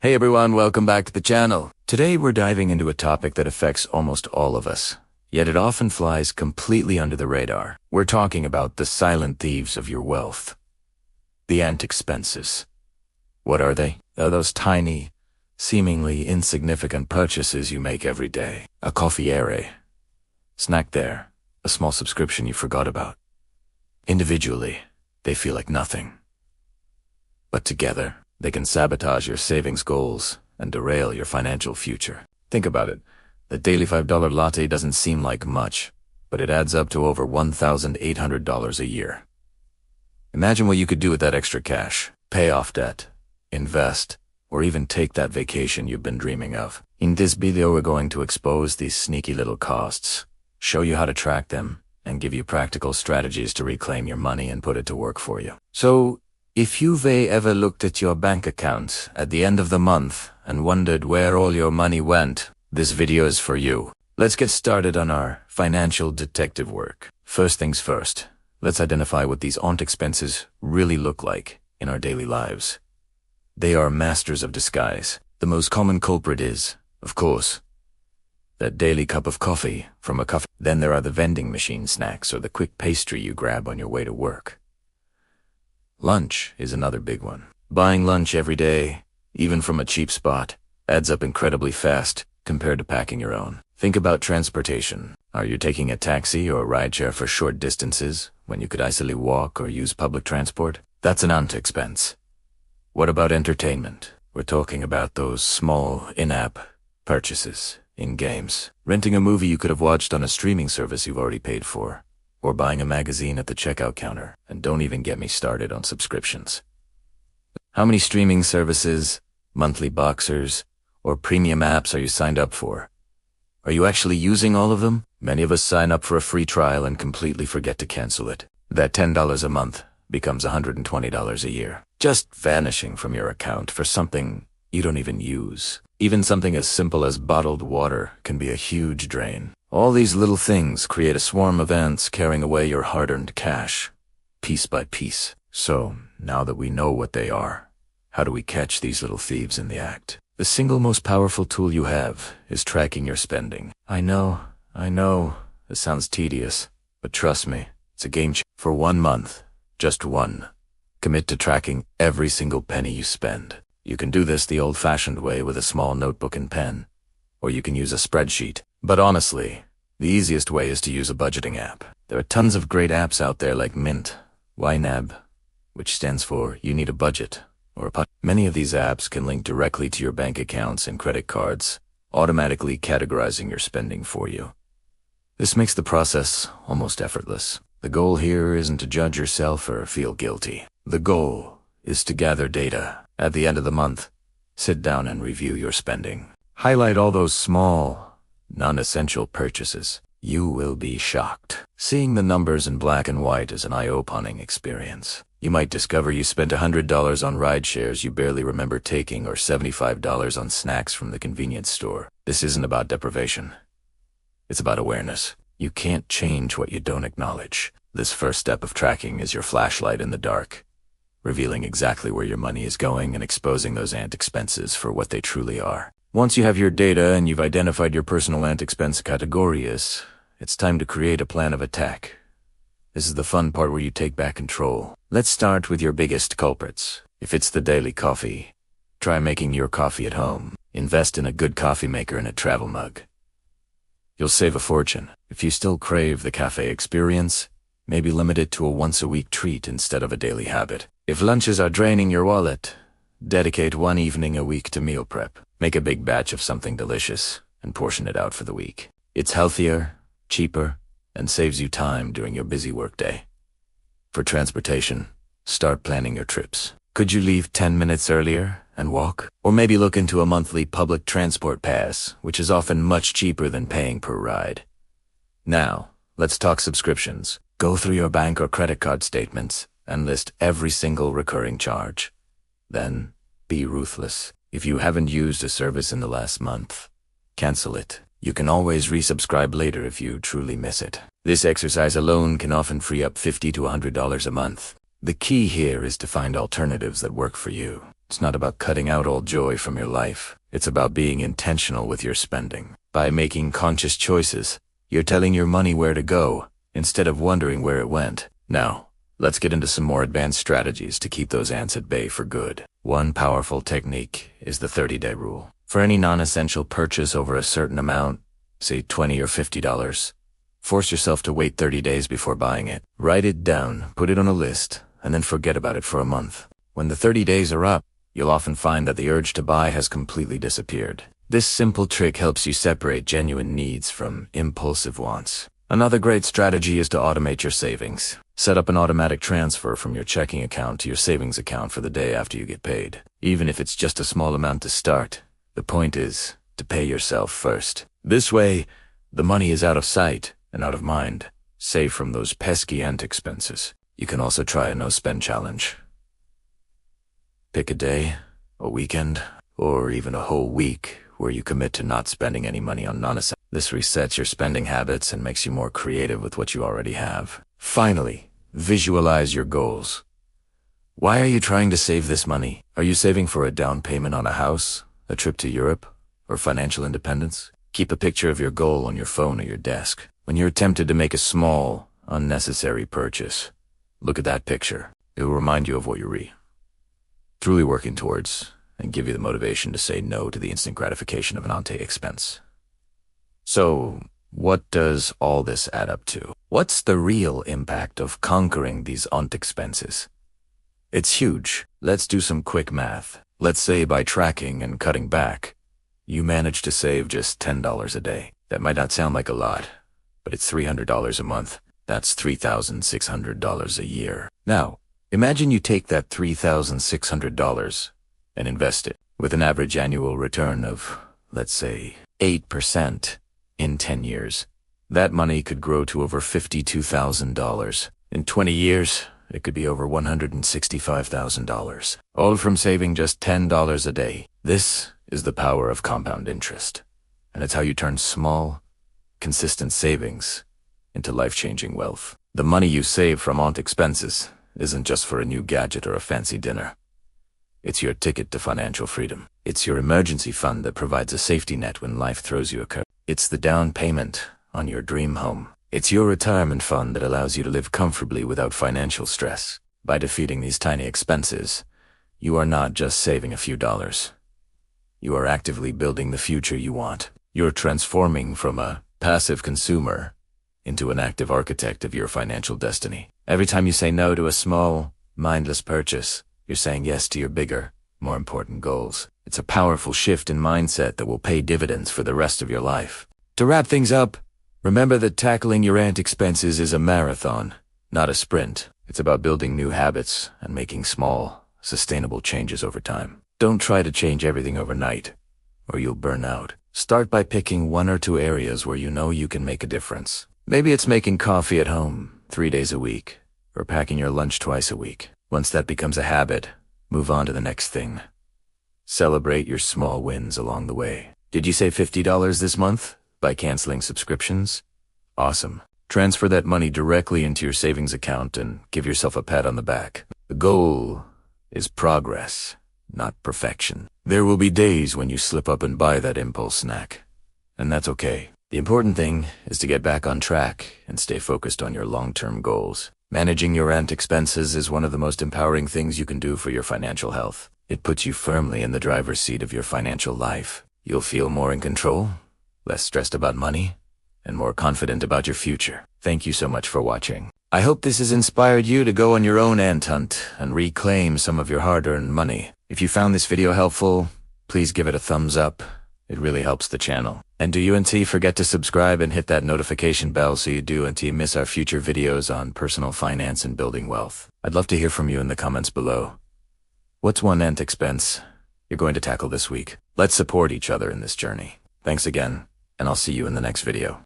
Hey everyone, welcome back to the channel. Today we're diving into a topic that affects almost all of us, yet it often flies completely under the radar. We're talking about the silent thieves of your wealth. The ant expenses. What are they? They're those tiny, seemingly insignificant purchases you make every day. A coffee ere, snack there, a small subscription you forgot about. Individually, they feel like nothing. But together, they can sabotage your savings goals and derail your financial future. Think about it. The daily $5 latte doesn't seem like much, but it adds up to over $1,800 a year. Imagine what you could do with that extra cash. Pay off debt, invest, or even take that vacation you've been dreaming of. In this video, we're going to expose these sneaky little costs, show you how to track them, and give you practical strategies to reclaim your money and put it to work for you. So, if you've ever looked at your bank account at the end of the month and wondered where all your money went, this video is for you. Let's get started on our financial detective work. First things first, let's identify what these aunt expenses really look like in our daily lives. They are masters of disguise. The most common culprit is, of course, that daily cup of coffee from a coffee. Then there are the vending machine snacks or the quick pastry you grab on your way to work. Lunch is another big one. Buying lunch every day, even from a cheap spot, adds up incredibly fast compared to packing your own. Think about transportation. Are you taking a taxi or a rideshare for short distances when you could easily walk or use public transport? That's an aunt expense. What about entertainment? We're talking about those small in-app purchases in games. Renting a movie you could have watched on a streaming service you've already paid for. Or buying a magazine at the checkout counter, and don't even get me started on subscriptions. How many streaming services, monthly boxers, or premium apps are you signed up for? Are you actually using all of them? Many of us sign up for a free trial and completely forget to cancel it. That $10 a month becomes $120 a year, just vanishing from your account for something you don't even use. Even something as simple as bottled water can be a huge drain. All these little things create a swarm of ants carrying away your hard-earned cash, piece by piece. So, now that we know what they are, how do we catch these little thieves in the act? The single most powerful tool you have is tracking your spending. I know, it sounds tedious, but trust me, it's a game changer. For 1 month, just one, commit to tracking every single penny you spend. You can do this the old-fashioned way with a small notebook and pen, or you can use a spreadsheet. But honestly, the easiest way is to use a budgeting app. There are tons of great apps out there like Mint, YNAB, which stands for You Need a Budget, or a Many of these apps can link directly to your bank accounts and credit cards, automatically categorizing your spending for you. This makes the process almost effortless. The goal here isn't to judge yourself or feel guilty. The goal is to gather data. At the end of the month, sit down and review your spending. Highlight all those small, non-essential purchases. You will be shocked. Seeing the numbers in black and white is an eye-opening experience. You might discover you spent $100 on ride shares you barely remember taking or $75 on snacks from the convenience store. This isn't about deprivation. It's about awareness. You can't change what you don't acknowledge. This first step of tracking is your flashlight in the dark, revealing exactly where your money is going and exposing those ant expenses for what they truly are. Once you have your data and you've identified your personal ant expense categories, it's time to create a plan of attack. This is the fun part where you take back control. Let's start with your biggest culprits. If it's the daily coffee, try making your coffee at home. Invest in a good coffee maker and a travel mug. You'll save a fortune. If you still crave the cafe experience, maybe limit it to a once-a-week treat instead of a daily habit. If lunches are draining your wallet, dedicate one evening a week to meal prep. Make a big batch of something delicious and portion it out for the week. It's healthier, cheaper, and saves you time during your busy workday. For transportation, start planning your trips. Could you leave 10 minutes earlier and walk? Or maybe look into a monthly public transport pass, which is often much cheaper than paying per ride. Now, let's talk subscriptions. Go through your bank or credit card statements and list every single recurring charge. Then, be ruthless. If you haven't used a service in the last month, cancel it. You can always resubscribe later if you truly miss it. This exercise alone can often free up $50 to $100 a month. The key here is to find alternatives that work for you. It's not about cutting out all joy from your life. It's about being intentional with your spending. By making conscious choices, you're telling your money where to go, instead of wondering where it went. Now, let's get into some more advanced strategies to keep those ants at bay for good. One powerful technique is the 30-day rule. For any non-essential purchase over a certain amount, say $20 or $50, force yourself to wait 30 days before buying it. Write it down, put it on a list, and then forget about it for a month. When the 30 days are up, you'll often find that the urge to buy has completely disappeared. This simple trick helps you separate genuine needs from impulsive wants. Another great strategy is to automate your savings. Set up an automatic transfer from your checking account to your savings account for the day after you get paid. Even if it's just a small amount to start, the point is to pay yourself first. This way, the money is out of sight and out of mind, safe from those pesky ant expenses. You can also try a no-spend challenge. Pick a day, a weekend, or even a whole week where you commit to not spending any money on non-essentials. This resets your spending habits and makes you more creative with what you already have. Finally, visualize your goals. Why are you trying to save this money? Are you saving for a down payment on a house, a trip to Europe, or financial independence? Keep a picture of your goal on your phone or your desk. When you're tempted to make a small, unnecessary purchase, look at that picture. It will remind you of what you're truly working towards and give you the motivation to say no to the instant gratification of an ante expense. So, what does all this add up to? What's the real impact of conquering these ant expenses? It's huge. Let's do some quick math. Let's say by tracking and cutting back, you manage to save just $10 a day. That might not sound like a lot, but it's $300 a month. That's $3,600 a year. Now, imagine you take that $3,600 and invest it with an average annual return of, let's say, 8% in 10 years. That money could grow to over $52,000. In 20 years, it could be over $165,000, all from saving just $10 a day. This is the power of compound interest, and it's how you turn small, consistent savings into life-changing wealth. The money you save from ant expenses isn't just for a new gadget or a fancy dinner. It's your ticket to financial freedom. It's your emergency fund that provides a safety net when life throws you a curve. It's the down payment on your dream home. It's your retirement fund that allows you to live comfortably without financial stress. By defeating these tiny expenses, you are not just saving a few dollars. You are actively building the future you want. You're transforming from a passive consumer into an active architect of your financial destiny. Every time you say no to a small, mindless purchase, you're saying yes to your bigger, more important goals. It's a powerful shift in mindset that will pay dividends for the rest of your life. To wrap things up, remember that tackling your ant expenses is a marathon, not a sprint. It's about building new habits and making small, sustainable changes over time. Don't try to change everything overnight, or you'll burn out. Start by picking 1 or 2 areas where you know you can make a difference. Maybe it's making coffee at home 3 days a week, or packing your lunch twice a week. Once that becomes a habit, move on to the next thing. Celebrate your small wins along the way. Did you save $50 this month by canceling subscriptions? Awesome. Transfer that money directly into your savings account and give yourself a pat on the back. The goal is progress, not perfection. There will be days when you slip up and buy that impulse snack, and that's okay. The important thing is to get back on track and stay focused on your long-term goals. Managing your ant expenses is one of the most empowering things you can do for your financial health. It puts you firmly in the driver's seat of your financial life. You'll feel more in control, less stressed about money, and more confident about your future. Thank you so much for watching. I hope this has inspired you to go on your own ant hunt and reclaim some of your hard-earned money. If you found this video helpful, please give it a thumbs up. It really helps the channel. And do you and T forget to subscribe and hit that notification bell so you do and T miss our future videos on personal finance and building wealth. I'd love to hear from you in the comments below. What's one ant expense you're going to tackle this week? Let's support each other in this journey. Thanks again, and I'll see you in the next video.